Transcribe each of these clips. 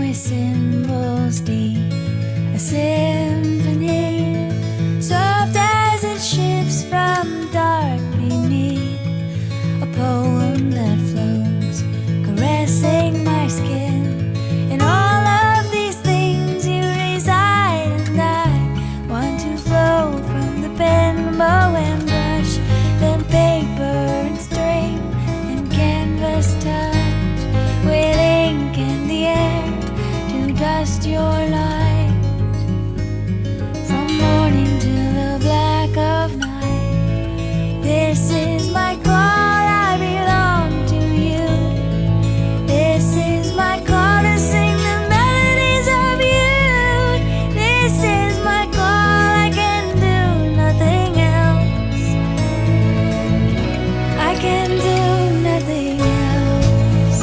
my symbols deep, a symphony, soft as it shifts from dark beneath, a poem that flows, caressing my skin. In all of these things you reside, and I want to flow from the pen, bow and brush, then paper and string and canvas touch, with ink in the air to dust your light, from morning to the black of night. This is my call, I belong to you. This is my call to sing the melodies of you. This is my call, I can do nothing else. I can do nothing else.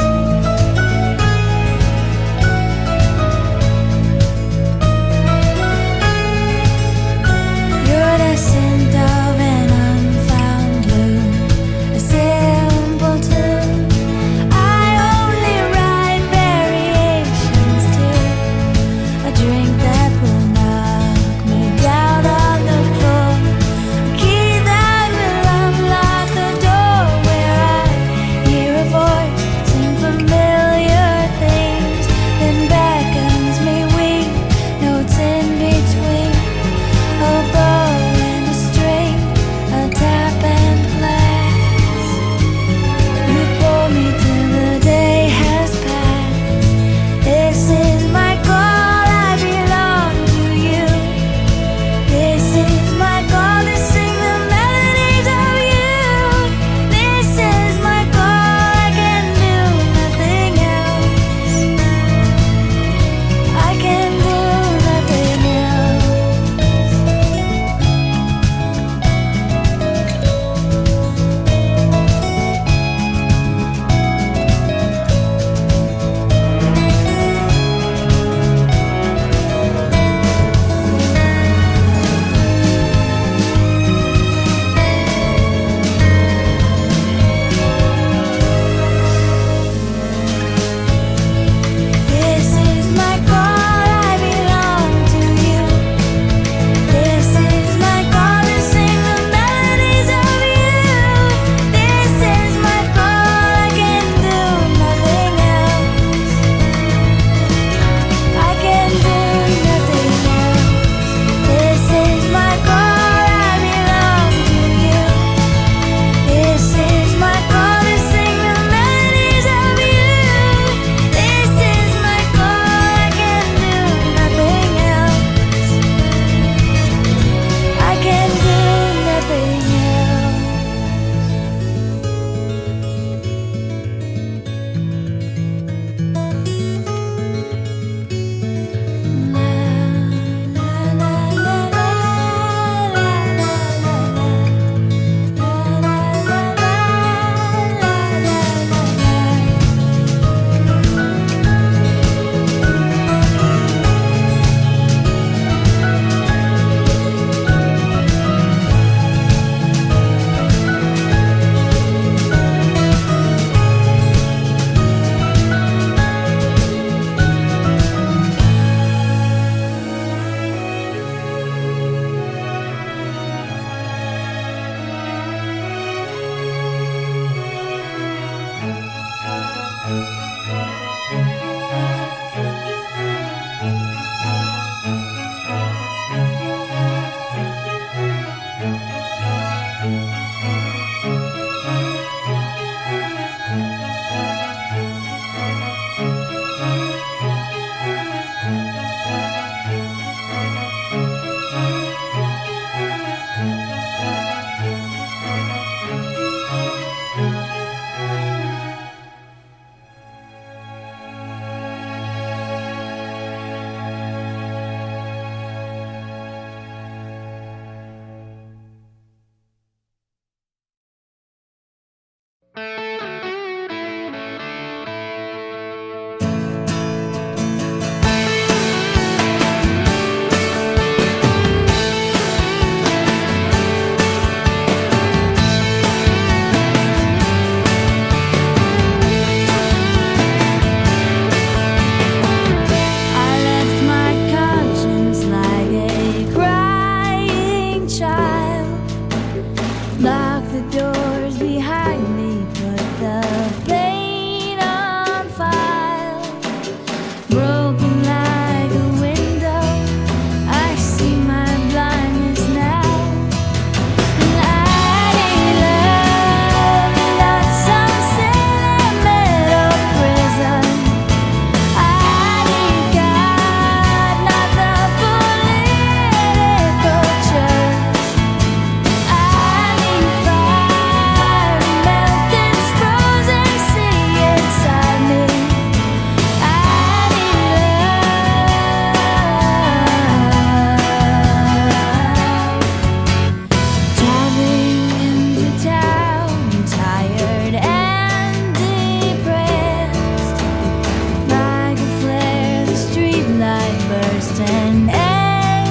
roads and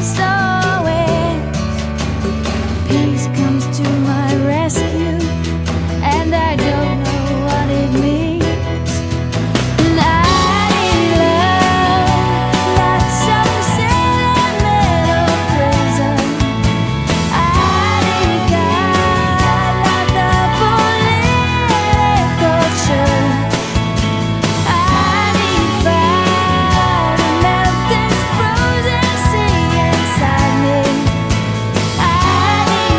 SOS. Peace comes to my rescue, and I don't know what it means. And I need love, not some sentimental prison. I need God, not the political church. I need fire to melt this frozen sea inside me. I need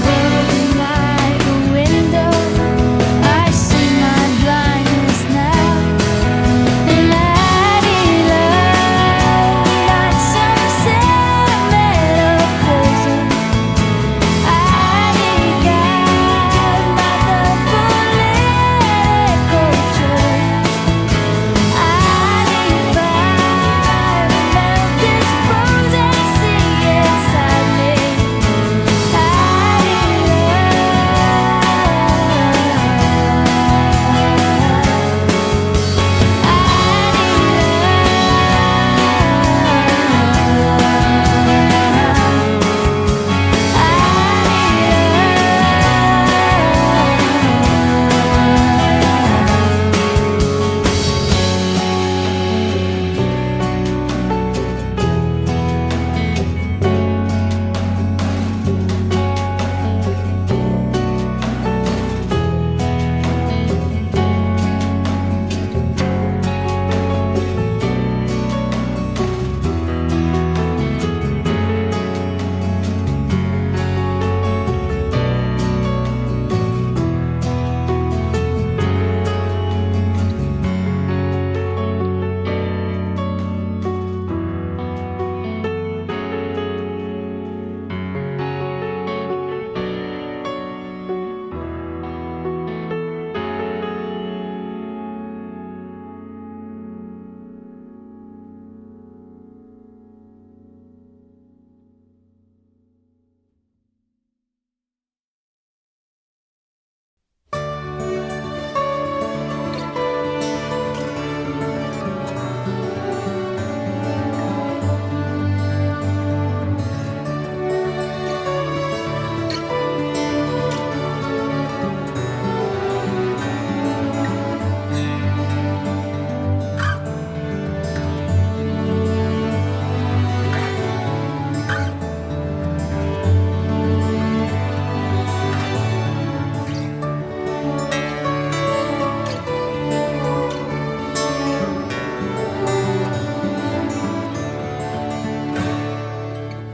Broken like a window, I see my blindness now. And I need love, not some sentimental prison. I need God, not the political church. I need fire to melt this frozen sea inside me. I need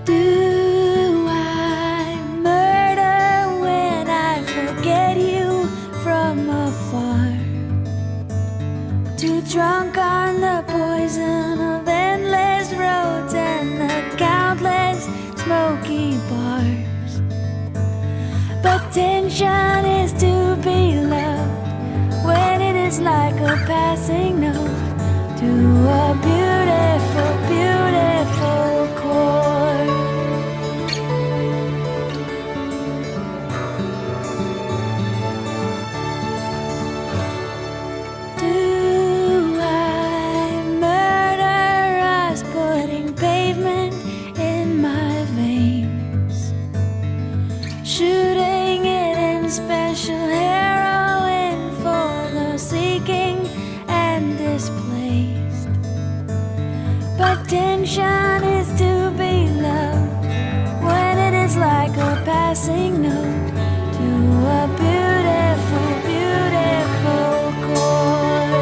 Do I murder when I forget you from afar? Too drunk on the poison of endless roads and the countless smoky bars. But tension is to be loved when it is like a passing note to a beautiful, beautiful chord. Do I murder us, putting pavement in my veins, shooting it in special heroin for the seeking and displaced? But tension is to be loved when it is like a passing note to a beautiful, beautiful chord.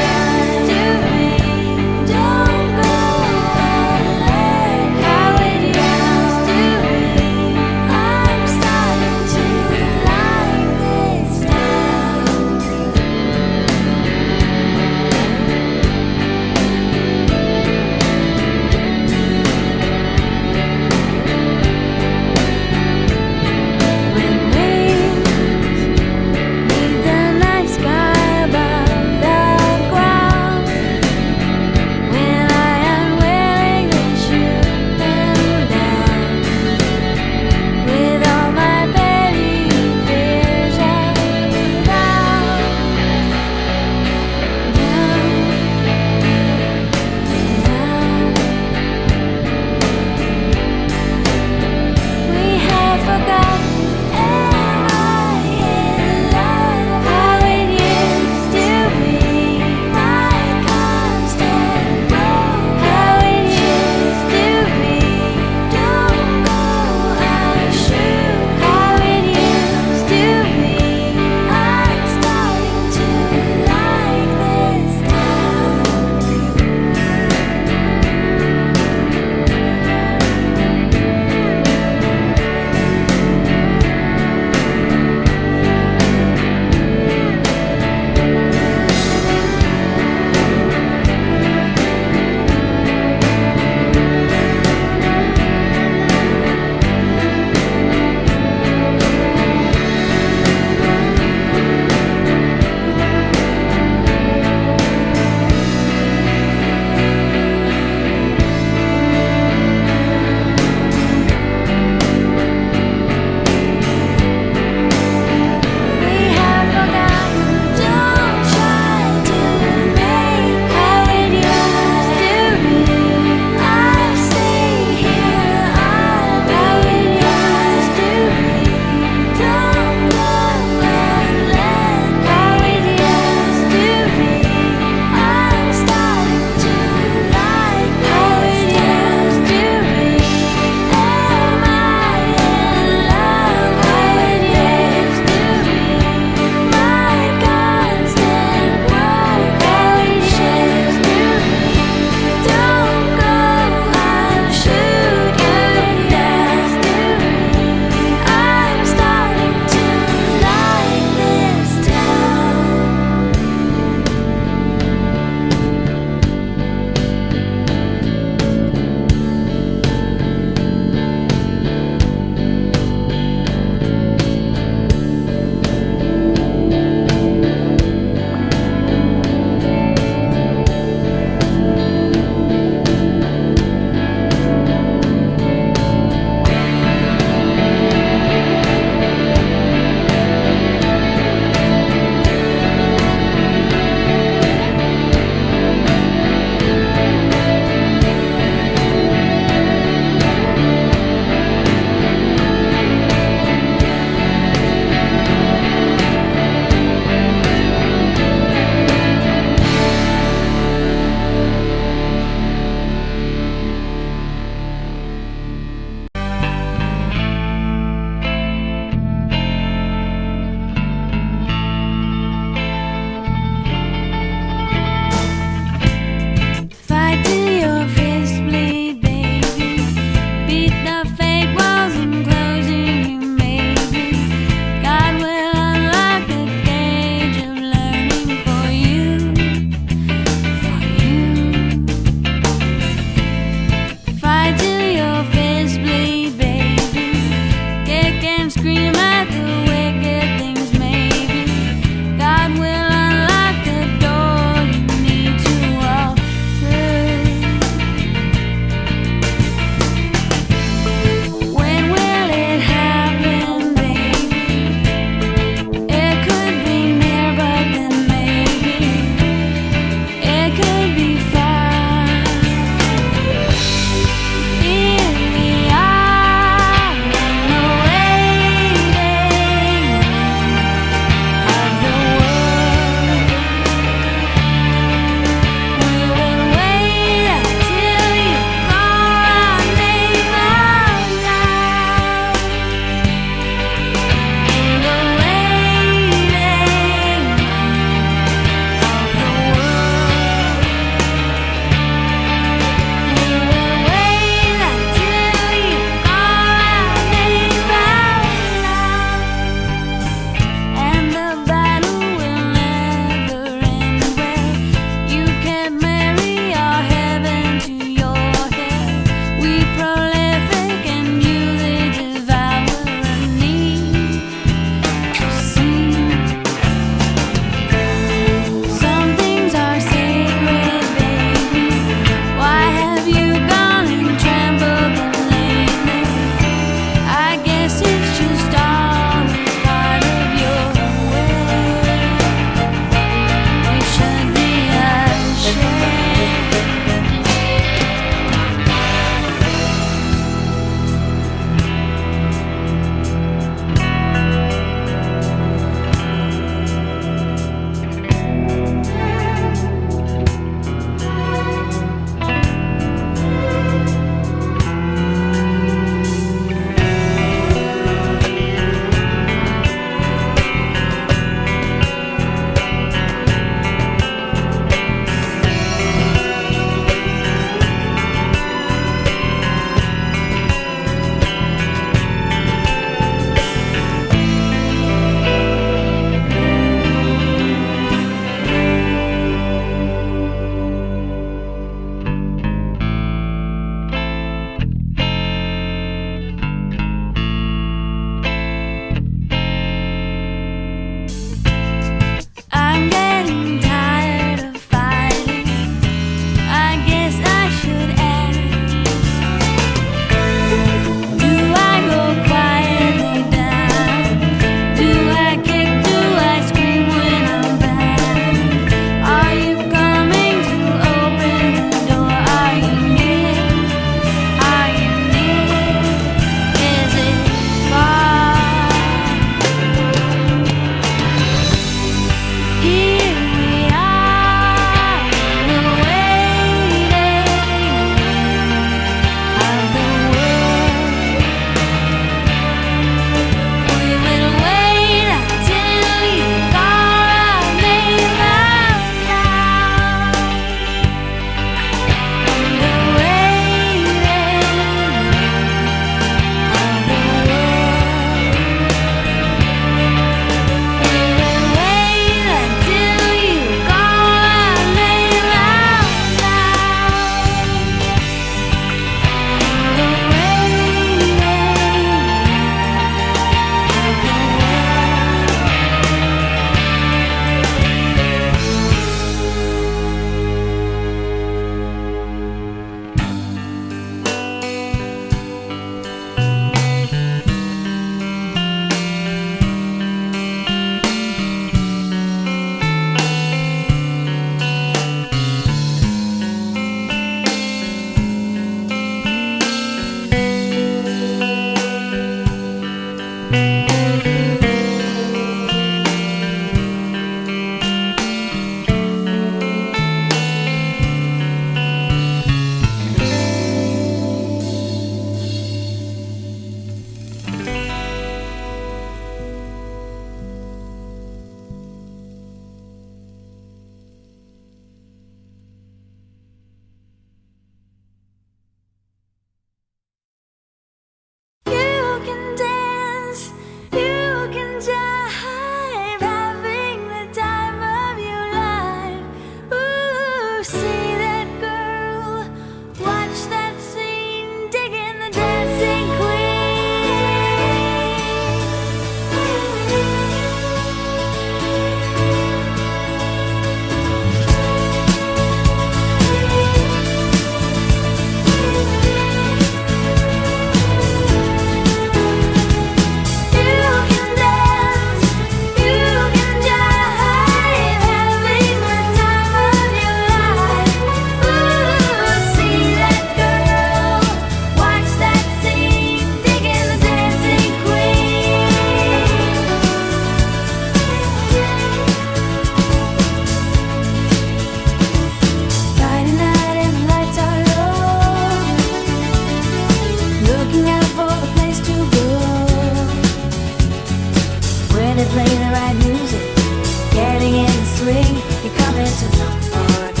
something to forget.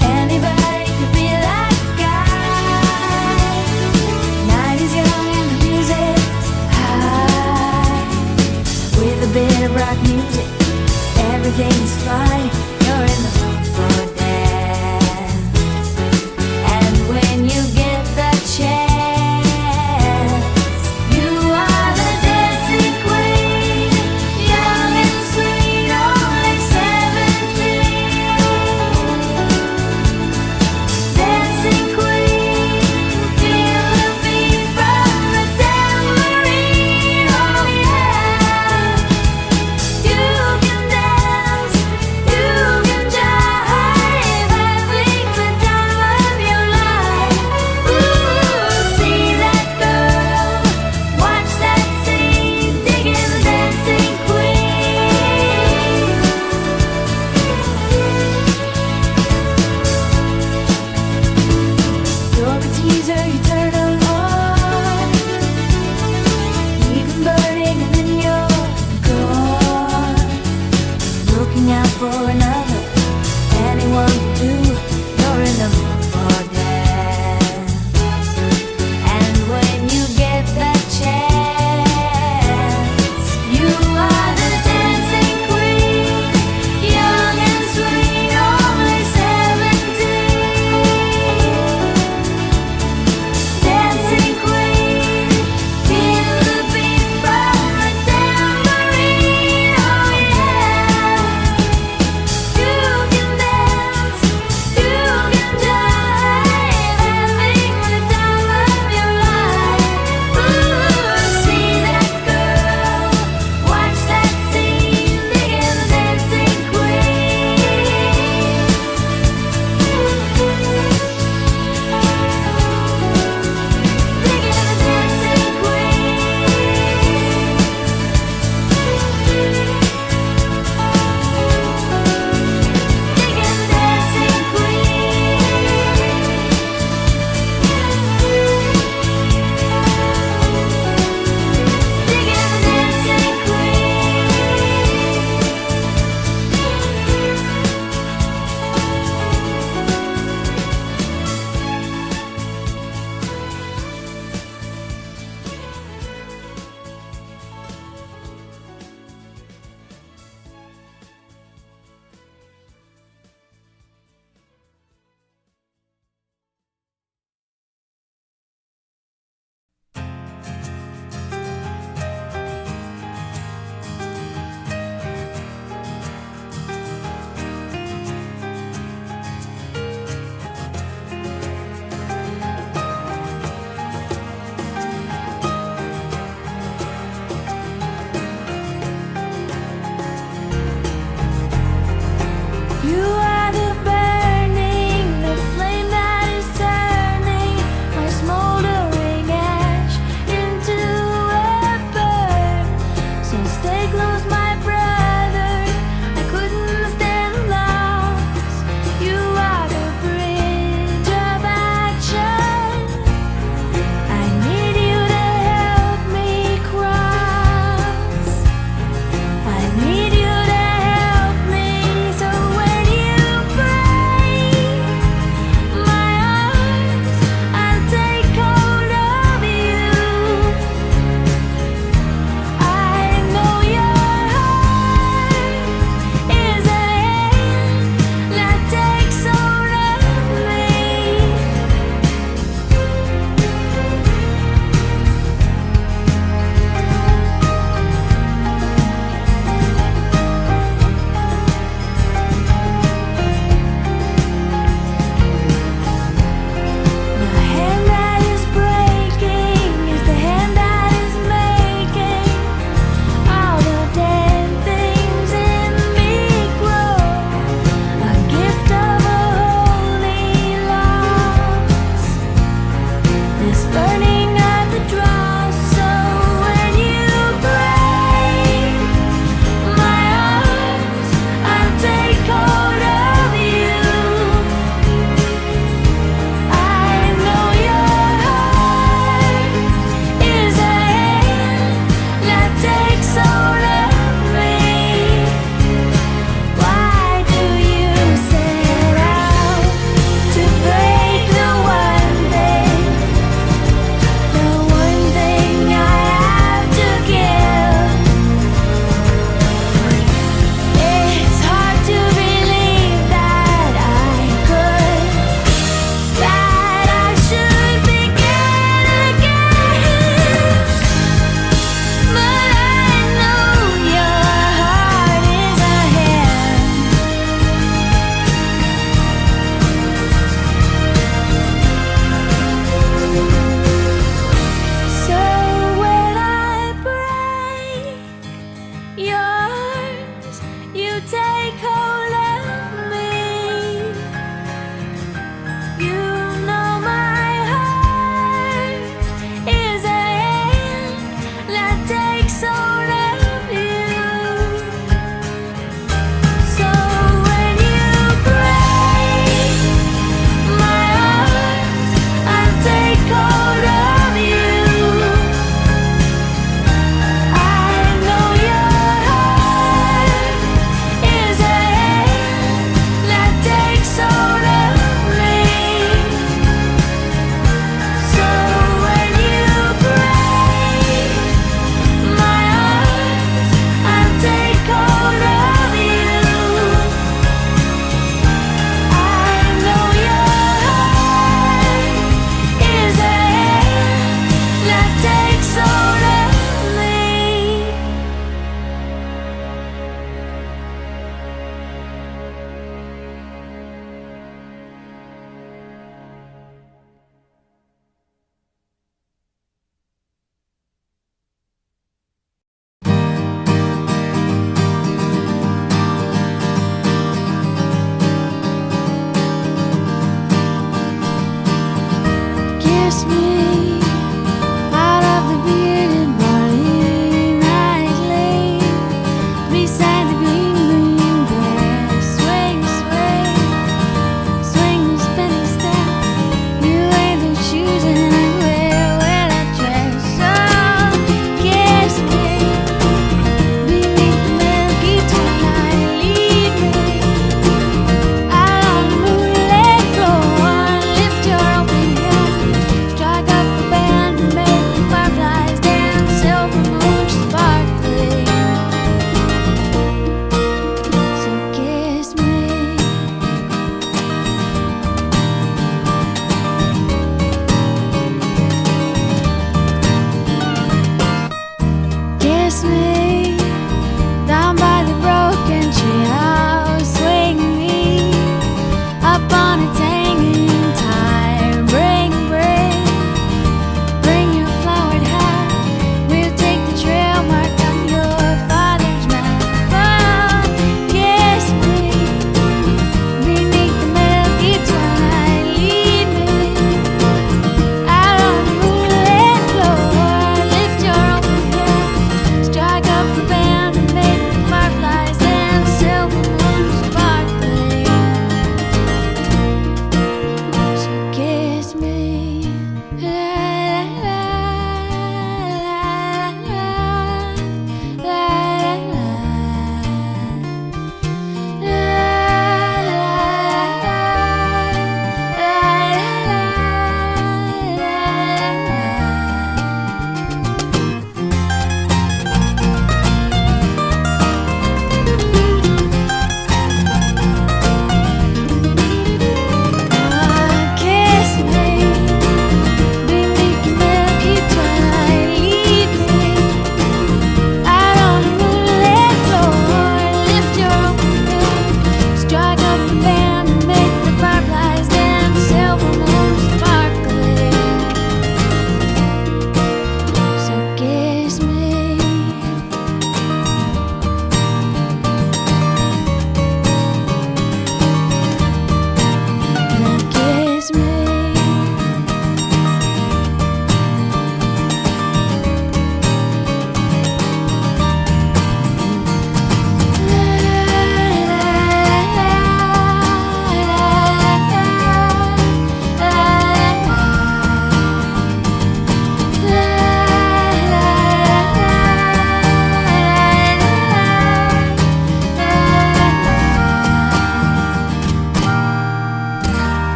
Anybody could be that guy. Night is young and the music's high. With a bit of rock music, everything's fine. You're in the mood for dance. And when you get the chance, you are the dancing queen, young and sweet, only 17. Dancing queen, feel the beat from the tambourine. Oh yeah, you can dance,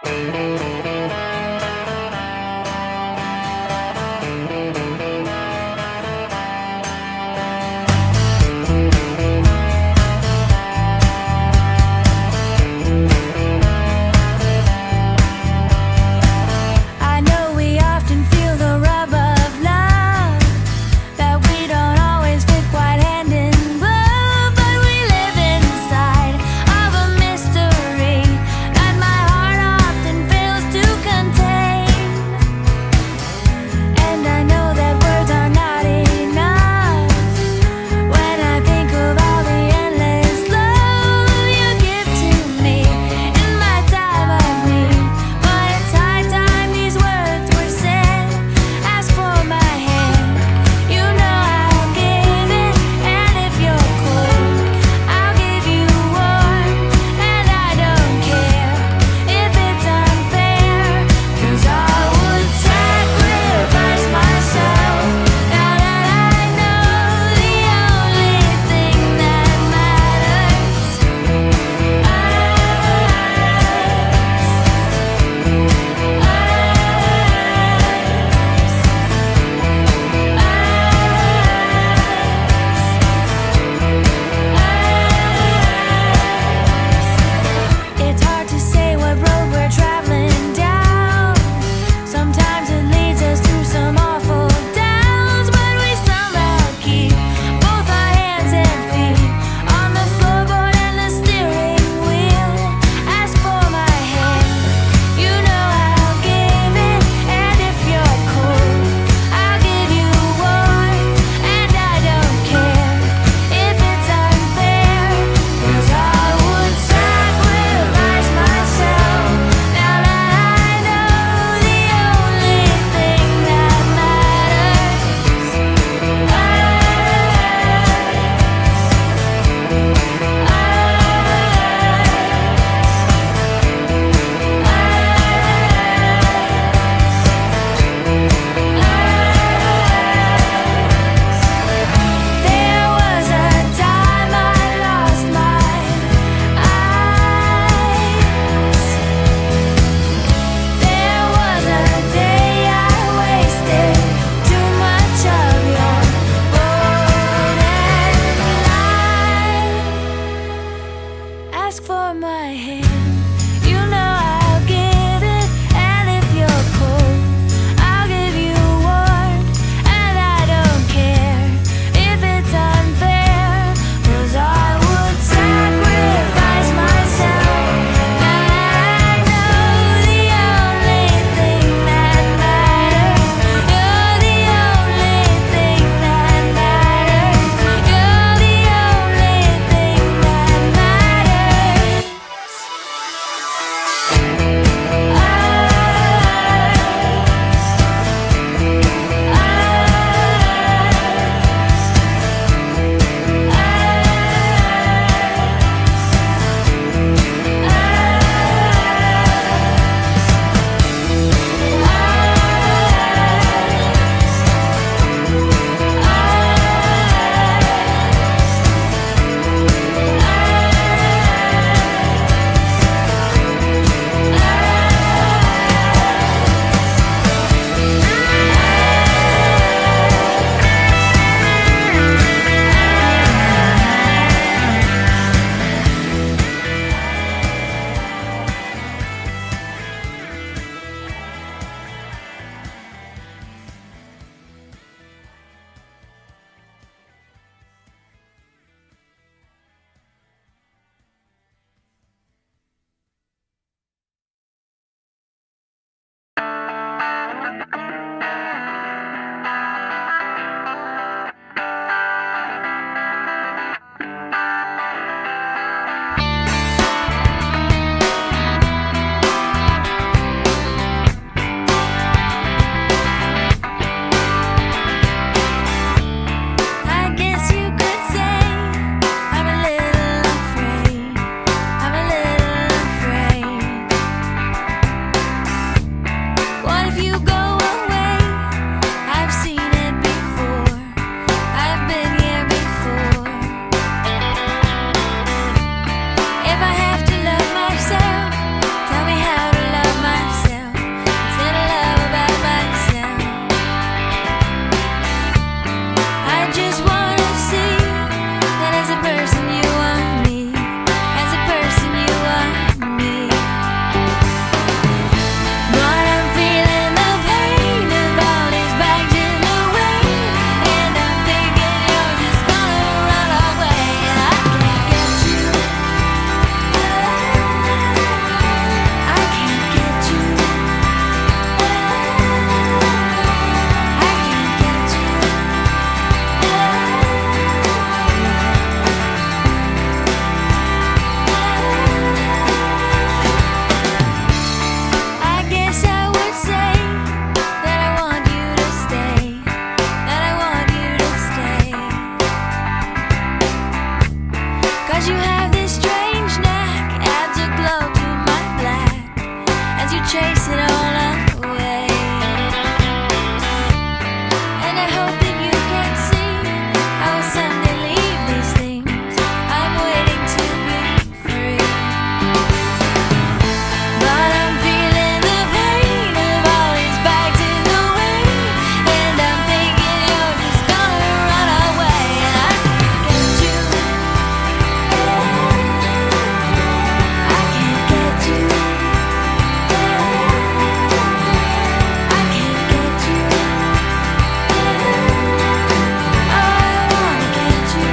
I know we often feel the rub of love, that we don't always fit quite hand in glove, but we live inside of a mystery that my heart often fails chase it all away. And I hope that you can see I will someday leave these things. I'm waiting to be free. But I'm feeling the pain of all these bags in the way, and I'm thinking you're just gonna run away, and I can't get you. I can't get you. I can't get you. I wanna get you.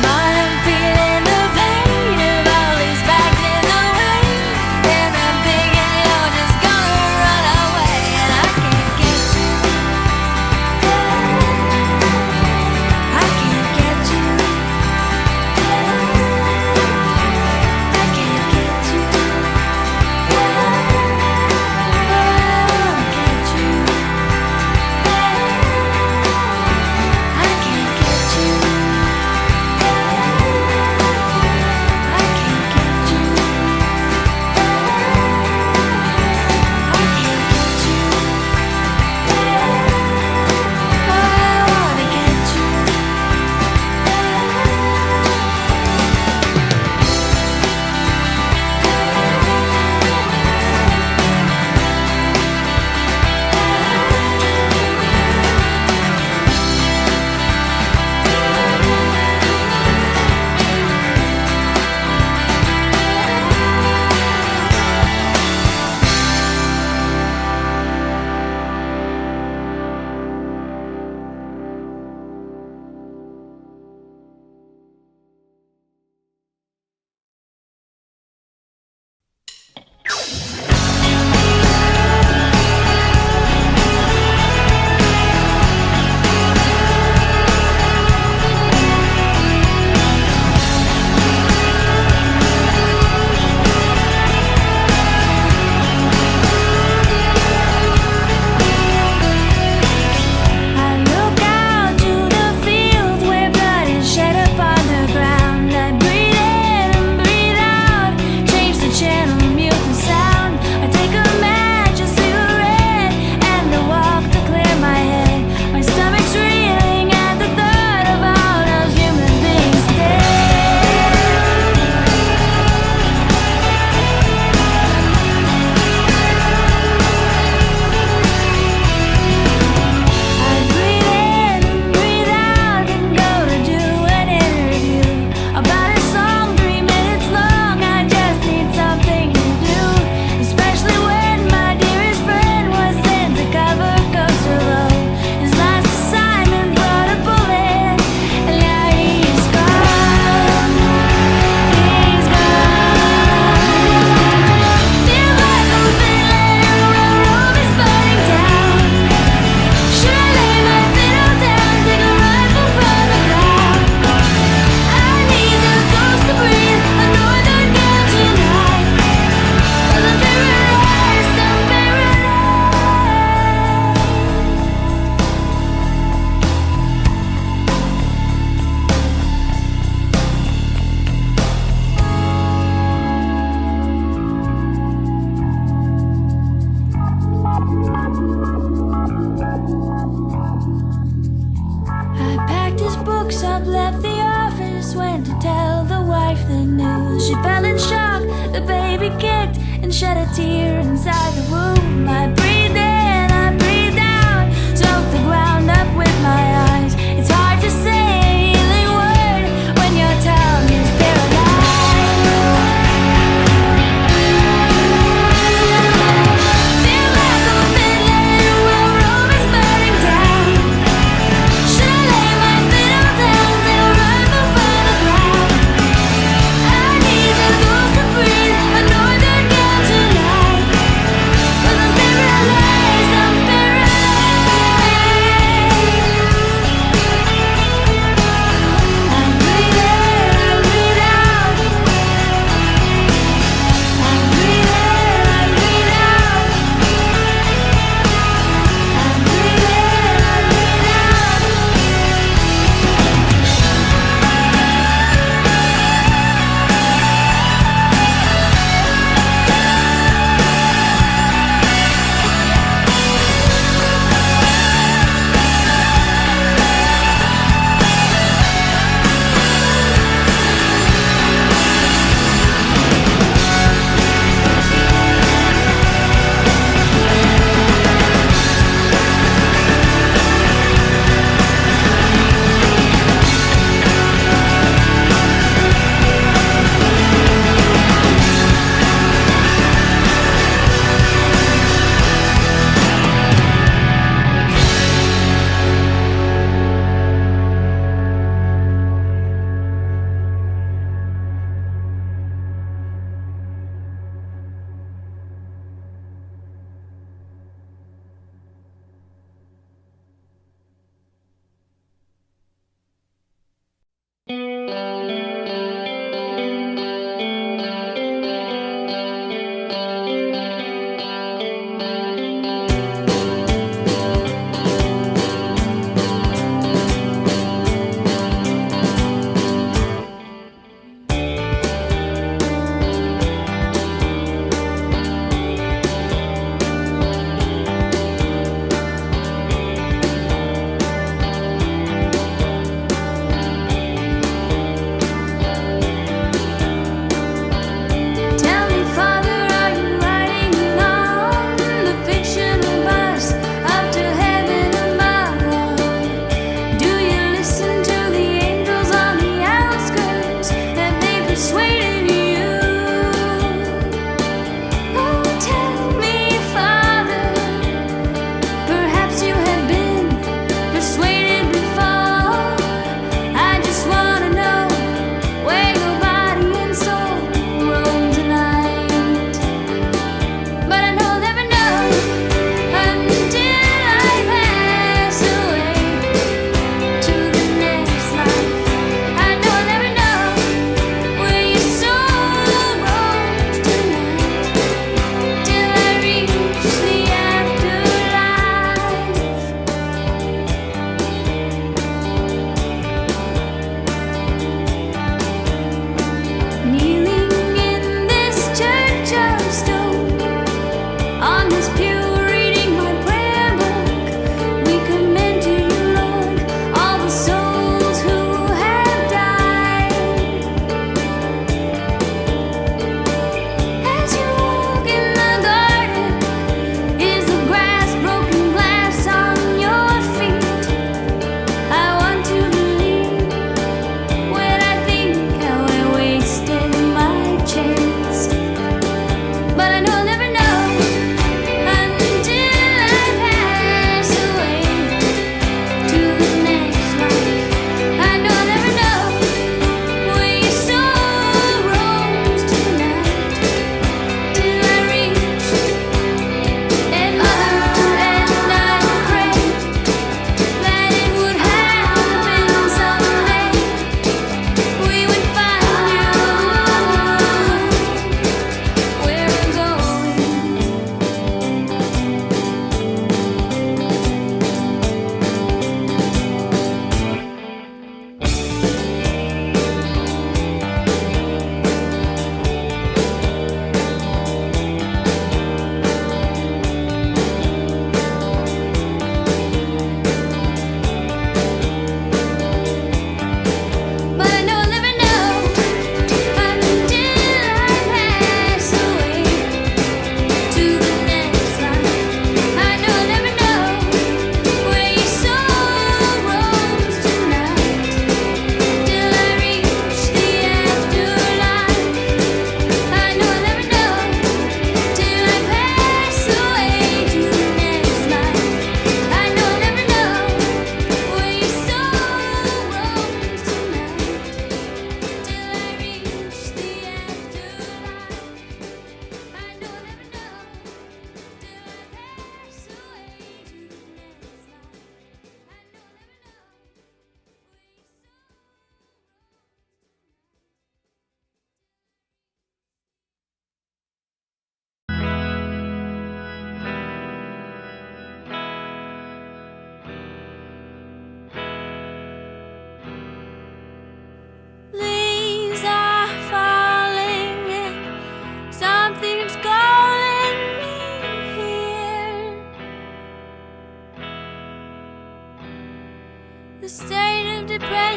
But I'm feeling the pain of all these bags in the way, and I'm thinking you're just gonna run away, and I can't get you. I can't get you. I can't get you. I wanna get you. I can't get you. I can't get you. I can't get you. I wanna get you. I look out to the fields where blood is shed upon the ground. I breathe in and breathe out, change the channel, mute the sound. I take a match, a cigarette, and a walk to clear my head. My stomach's reeling at the thought of all those human beings dead. I breathe in and breathe out and go to do an interview about a song 3 minutes long. I just need something to do, especially when my dearest friend was sent to cover Go Solo. His last assignment brought a bullet, and now he's gone. He's gone. Feel like I'm feeling when Rome is burning down. Should I lay my fiddle down, take a rifle from the ground? I need the ghost to breathe, a northern girl tonight. 'Cause I'm paralyzed, I'm I packed his books up, left the office, went to tell the wife the news. She fell in shock, the baby kicked and shed a tear inside the womb. I breathed in, I breathed out, soaked the ground up with my eyes. It's hard to say a healing word when your tongue is paralyzed. Feel like I'm feeling when Rome is burning down. Should I lay my fiddle down, take a rifle from the ground? I need the ghost to breathe, a northern girl tonight.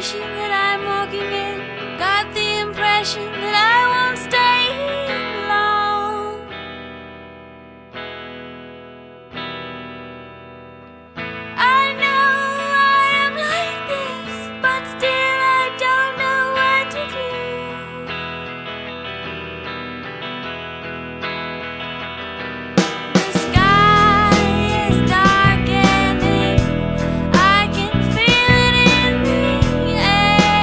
direction that I'm walking in. Got the impression that I won't stay long. I know I am like this, but still I don't know what to do. The sky is darkening, I can feel it in the air.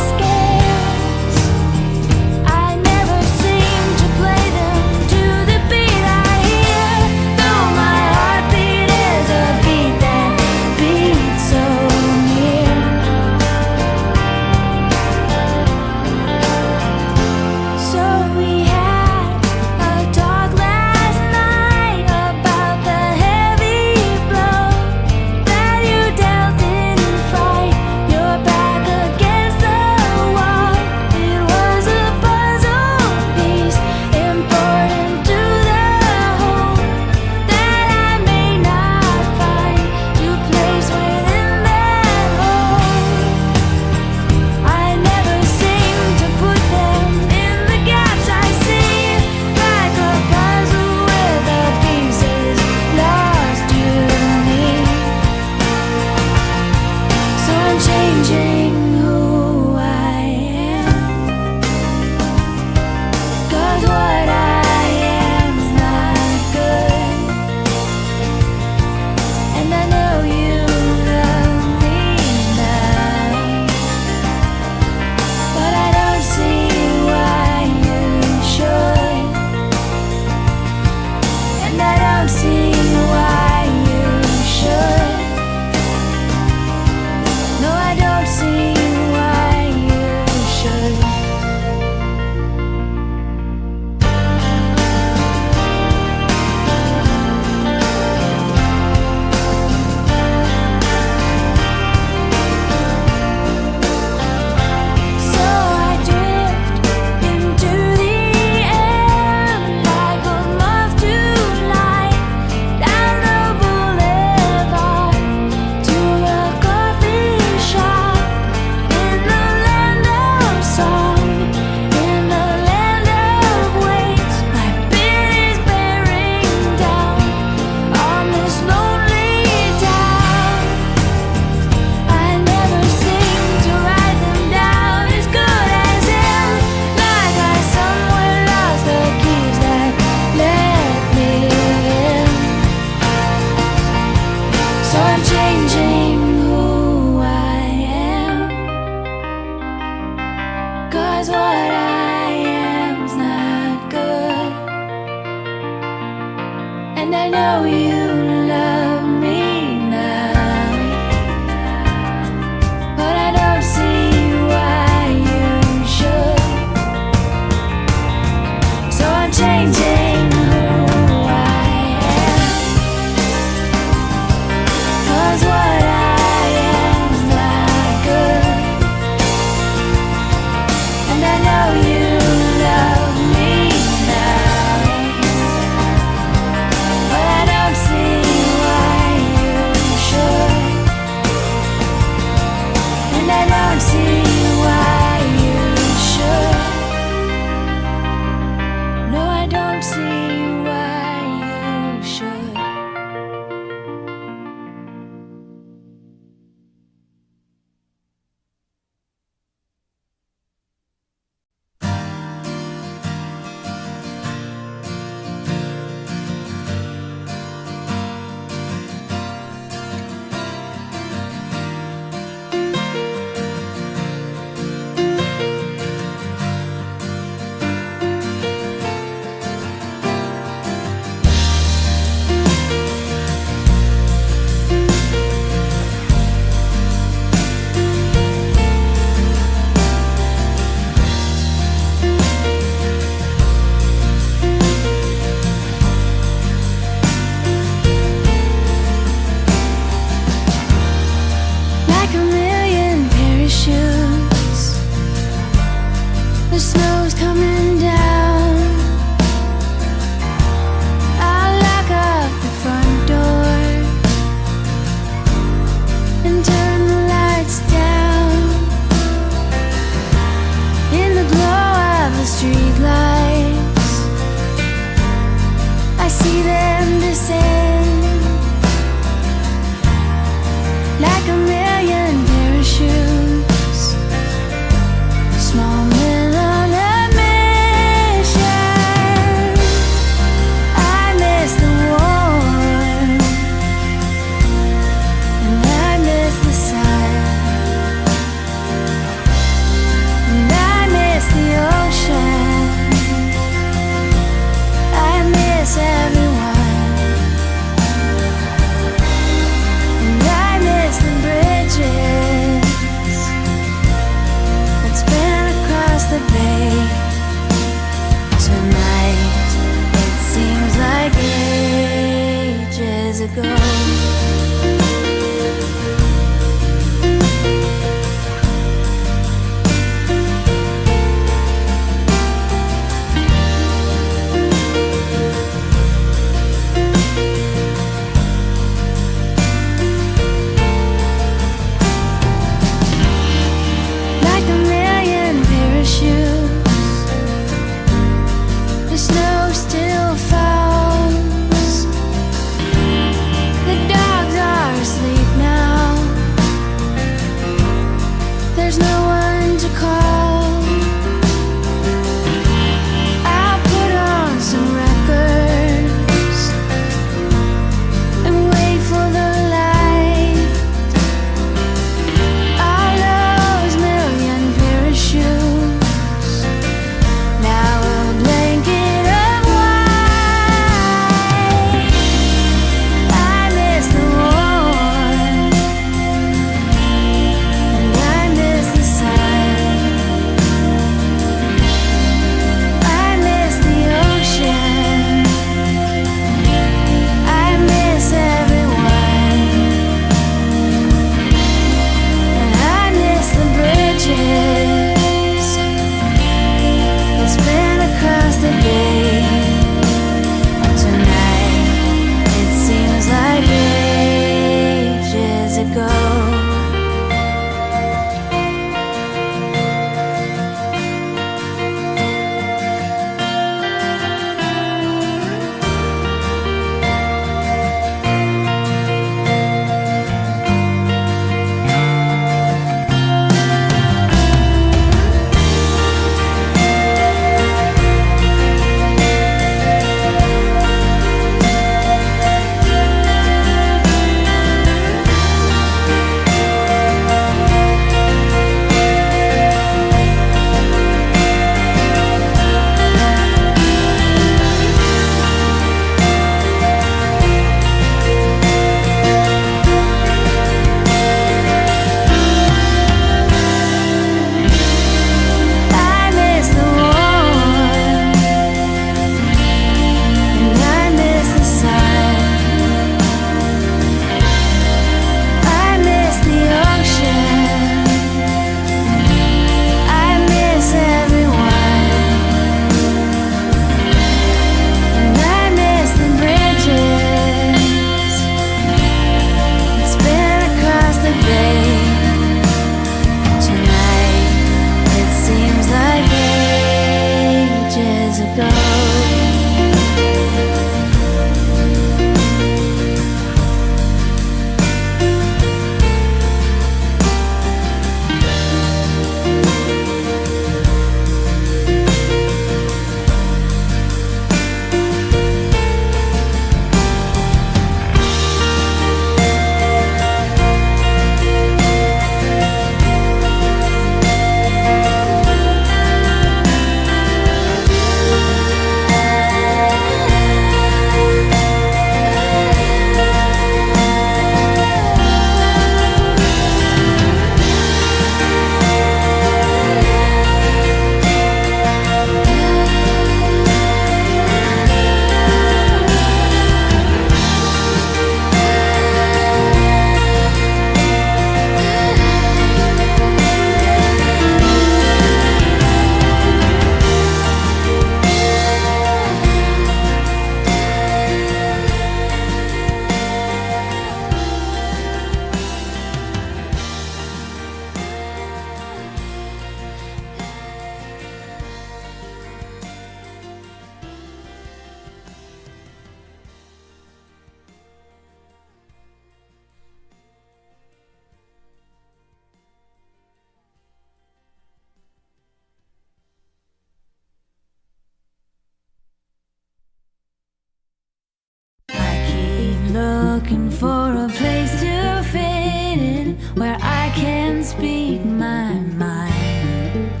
looking for a place to fit in, where I can speak my mind.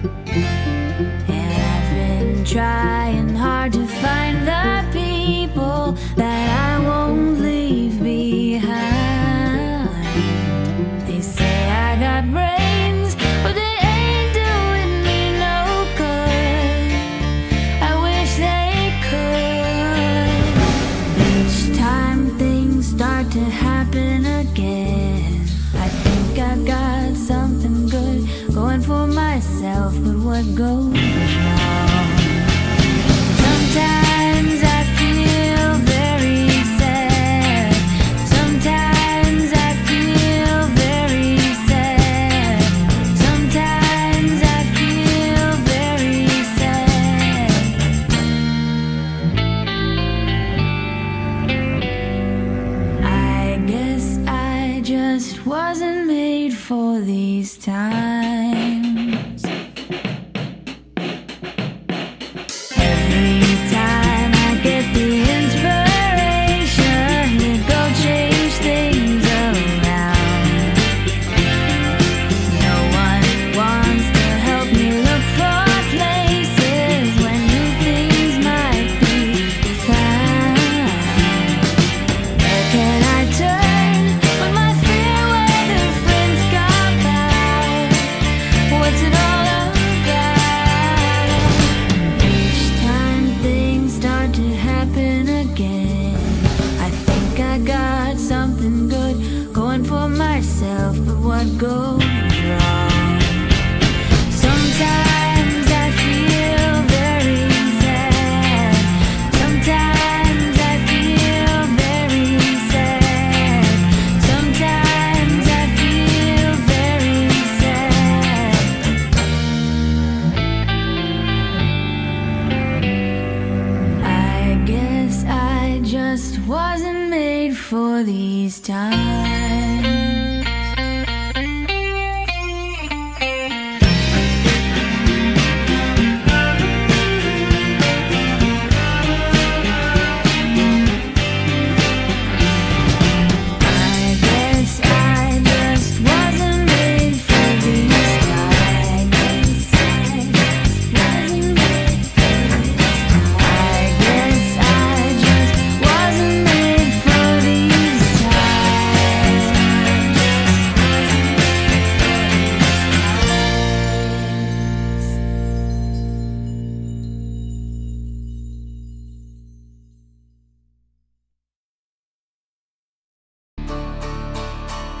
And I've been trying hard to find the people that I won't leave behind. They say I got brains, but they ain't doing me no good. I wish they could. Each time things start to happen again, I think I've got something good going for myself, but what goes wrong? Sometimes I feel very sad. Sometimes I feel very sad. Sometimes I feel very sad. I guess I just wasn't made for these times. Every time I get the inspiration to go change things around, no one wants to help me look for places when new things might be found. Where can I turn when my fair weather friends got by? What's it all about? Each time things start to happen again, I think I got something good going for myself, but what goes wrong? Sometimes I feel very sad. Sometimes I feel very sad. Sometimes I feel very sad. I guess I just wasn't made for these times. I guess I just wasn't made for these times. I guess I wasn't made for these times. I guess I just wasn't made for these times.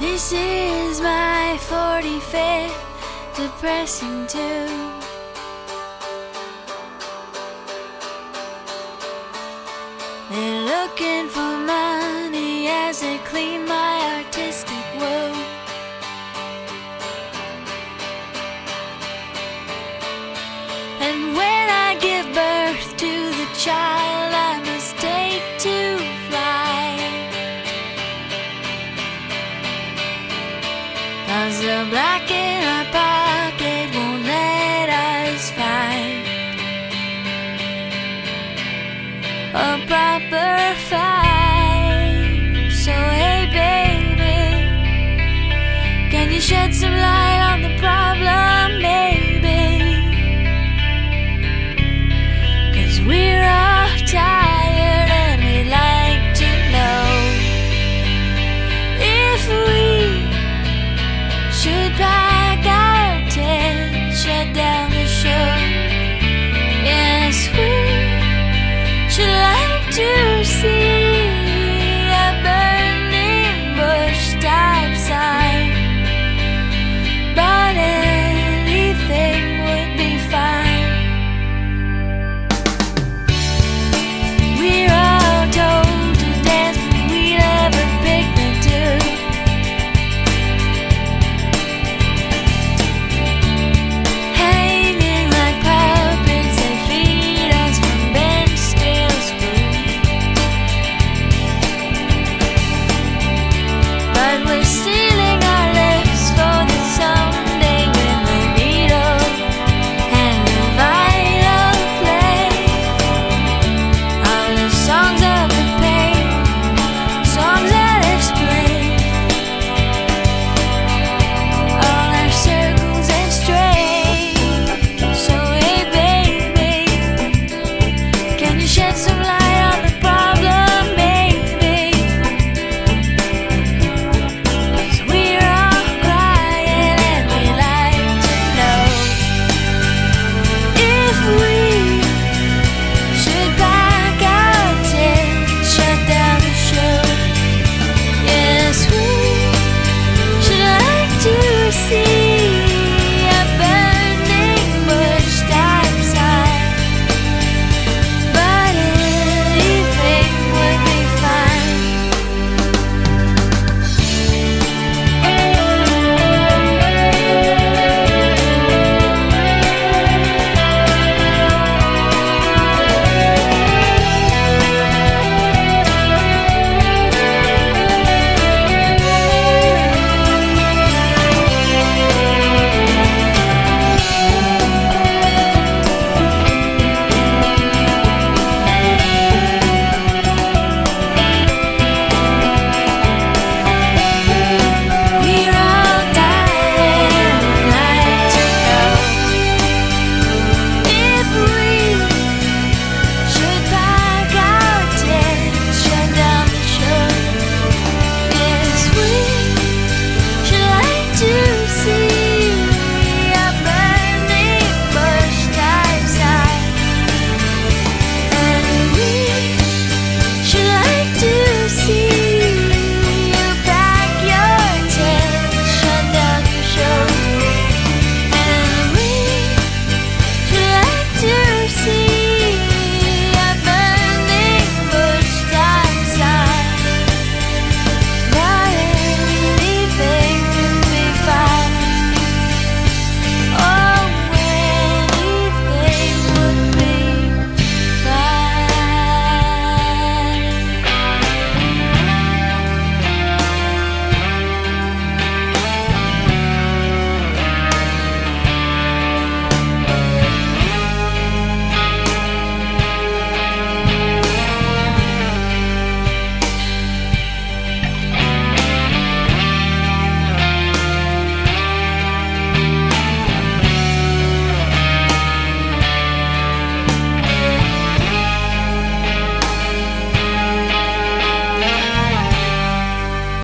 This is my 45th depressing tune. They're looking for money as they clean my artistic wound. And when I give birth to the child I must take to flight, 'cause the black in our pocket won't let us fight a proper fight. So hey baby, can you shed some light on the problem, maybe? 'Cause we're all tired and we'd like to know if we should pack our tent, shut down the show. Yes, we should like to